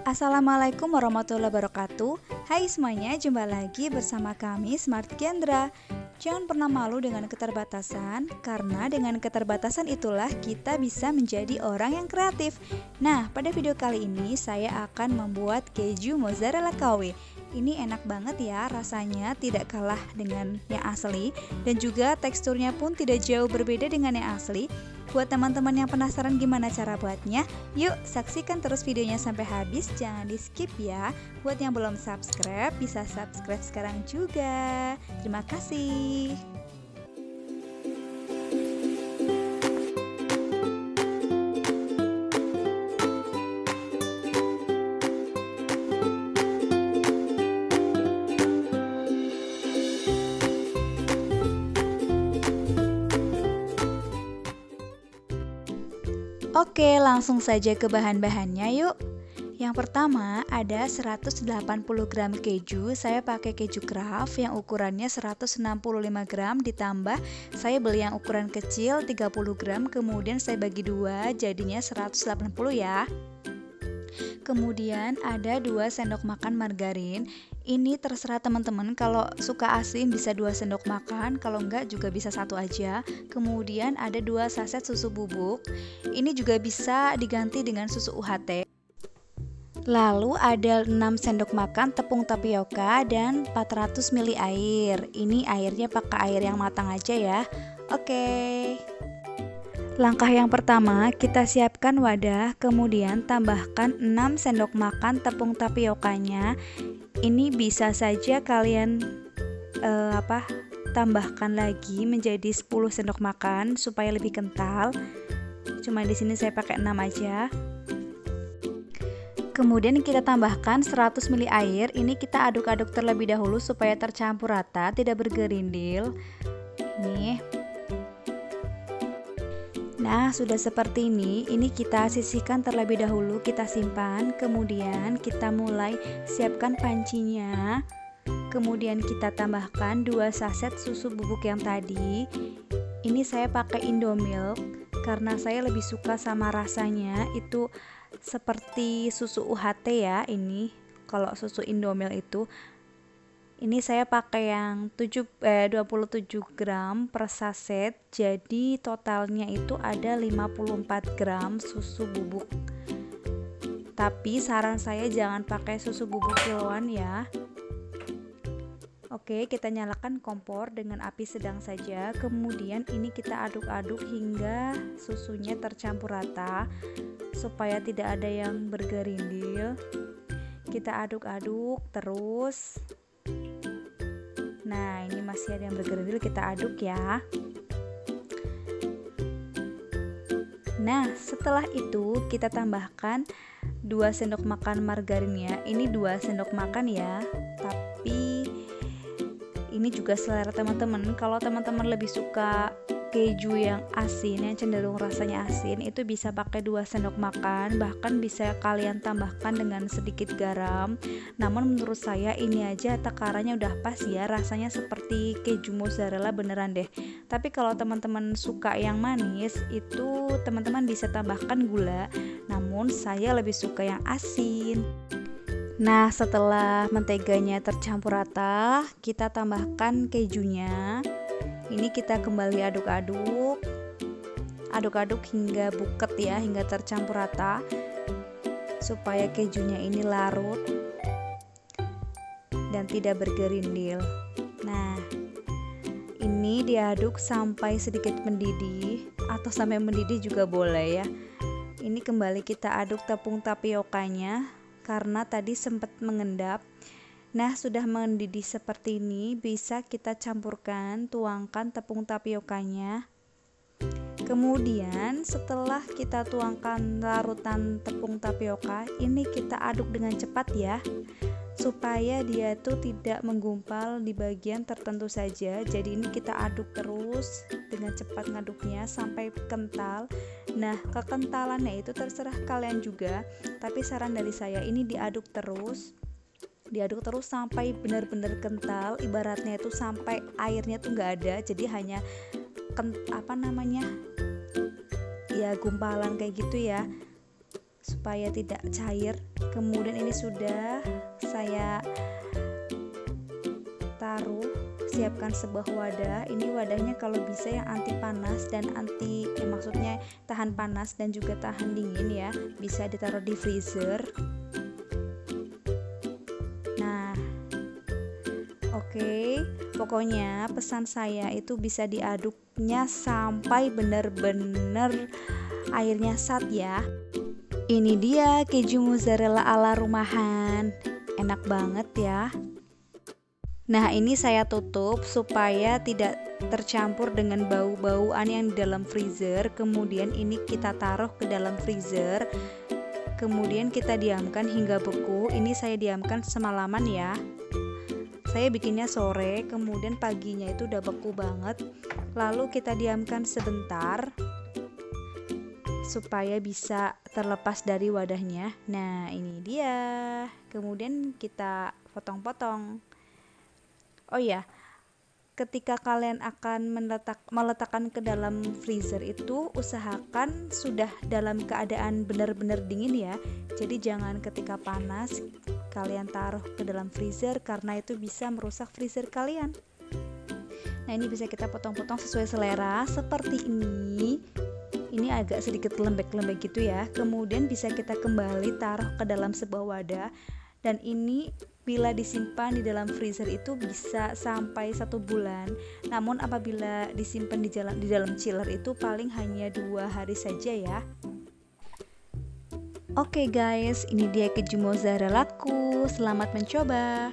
Assalamualaikum warahmatullahi wabarakatuh. Hai semuanya, jumpa lagi bersama kami Smart Kendra. Jangan pernah malu dengan keterbatasan, karena dengan keterbatasan itulah kita bisa menjadi orang yang kreatif. Nah, pada video kali ini saya akan membuat keju mozzarella KW. Ini enak banget ya, rasanya tidak kalah dengan yang asli, dan juga teksturnya pun tidak jauh berbeda dengan yang asli. Buat teman-teman yang penasaran gimana cara buatnya, yuk saksikan terus videonya sampai habis, jangan di skip ya. Buat yang belum subscribe, bisa subscribe sekarang juga. Terima kasih. Oke, langsung saja ke bahan-bahannya yuk. Yang pertama ada 180 gram keju. Saya pakai keju Kraft yang ukurannya 165 gram, ditambah saya beli yang ukuran kecil 30 gram, kemudian saya bagi dua jadinya 180 ya. Kemudian ada 2 sendok makan margarin. Ini terserah teman-teman, kalau suka asin bisa 2 sendok makan, kalau enggak juga bisa 1 aja. Kemudian ada 2 saset susu bubuk. Ini juga bisa diganti dengan susu UHT. Lalu ada 6 sendok makan tepung tapioka dan 400 ml air. Ini airnya pakai air yang matang aja ya. Oke. Langkah yang pertama, kita siapkan wadah, kemudian tambahkan 6 sendok makan tepung tapiokanya. Ini bisa saja kalian tambahkan lagi menjadi 10 sendok makan supaya lebih kental. Cuma di sini saya pakai 6 aja. Kemudian kita tambahkan 100 ml air. Ini kita aduk-aduk terlebih dahulu supaya tercampur rata, tidak bergerindil. Nih. Nah, sudah seperti ini kita sisihkan terlebih dahulu, kita simpan, kemudian kita mulai siapkan pancinya. Kemudian kita tambahkan 2 saset susu bubuk yang tadi. Ini saya pakai Indomilk karena saya lebih suka sama rasanya itu seperti susu UHT ya ini. Kalau susu Indomilk itu ini saya pakai yang 27 gram per saset, jadi totalnya itu ada 54 gram susu bubuk. Tapi saran saya jangan pakai susu bubuk kiloan ya. Oke, kita nyalakan kompor dengan api sedang saja. Kemudian ini kita aduk-aduk hingga susunya tercampur rata supaya tidak ada yang bergerindil. Kita aduk-aduk terus. Nah, ini masih ada yang bergerindil, kita aduk ya. Nah, setelah itu kita tambahkan 2 sendok makan margarinnya. Ini 2 sendok makan ya. Tapi ini juga selera teman-teman. Kalau teman-teman lebih suka keju yang asin, yang cenderung rasanya asin, itu bisa pakai 2 sendok makan, bahkan bisa kalian tambahkan dengan sedikit garam. Namun menurut saya ini aja takarannya udah pas ya, rasanya seperti keju mozzarella beneran deh. Tapi kalau teman-teman suka yang manis, itu teman-teman bisa tambahkan gula, namun saya lebih suka yang asin. Nah, setelah menteganya tercampur rata, kita tambahkan kejunya. Ini kita kembali aduk-aduk. Aduk-aduk hingga buket ya, hingga tercampur rata. Supaya kejunya ini larut dan tidak bergerindil. Nah, ini diaduk sampai sedikit mendidih atau sampai mendidih juga boleh ya. Ini kembali kita aduk tepung tapiokanya karena tadi sempat mengendap. Nah, sudah mendidih seperti ini, bisa kita campurkan, tuangkan tepung tapiokanya. Kemudian setelah kita tuangkan larutan tepung tapioka, ini kita aduk dengan cepat ya, supaya dia itu tidak menggumpal di bagian tertentu saja. Jadi ini kita aduk terus dengan cepat ngaduknya sampai kental. Nah, kekentalannya itu terserah kalian juga, tapi saran dari saya ini diaduk terus sampai benar-benar kental, ibaratnya itu sampai airnya tuh nggak ada, jadi hanya ya gumpalan kayak gitu ya. supaya tidak cair. Kemudian ini sudah saya taruh, siapkan sebuah wadah. Ini wadahnya kalau bisa yang anti panas dan maksudnya tahan panas dan juga tahan dingin ya, bisa ditaruh di freezer. Nah, oke, pokoknya pesan saya itu bisa diaduknya sampai benar-benar airnya sat ya. Ini dia keju mozzarella ala rumahan, enak banget ya. Nah, ini saya tutup supaya tidak tercampur dengan bau-bauan yang di dalam freezer. Kemudian ini kita taruh ke dalam freezer. Kemudian kita diamkan hingga beku. Ini saya diamkan semalaman ya. Saya bikinnya sore, kemudian paginya itu udah beku banget. Lalu kita diamkan sebentar supaya bisa terlepas dari wadahnya. Nah, ini dia. Kemudian kita potong-potong. Oh ya, ketika kalian akan meletakkan ke dalam freezer itu usahakan sudah dalam keadaan benar-benar dingin ya. Jadi jangan ketika panas kalian taruh ke dalam freezer karena itu bisa merusak freezer kalian. Nah, ini bisa kita potong-potong sesuai selera seperti ini. Ini agak sedikit lembek-lembek gitu ya. Kemudian bisa kita kembali taruh ke dalam sebuah wadah. Dan ini bila disimpan di dalam freezer itu bisa sampai 1 bulan. Namun apabila disimpan di dalam chiller itu paling hanya 2 hari saja ya. Oke guys, ini dia keju mozzarella-ku. Selamat mencoba.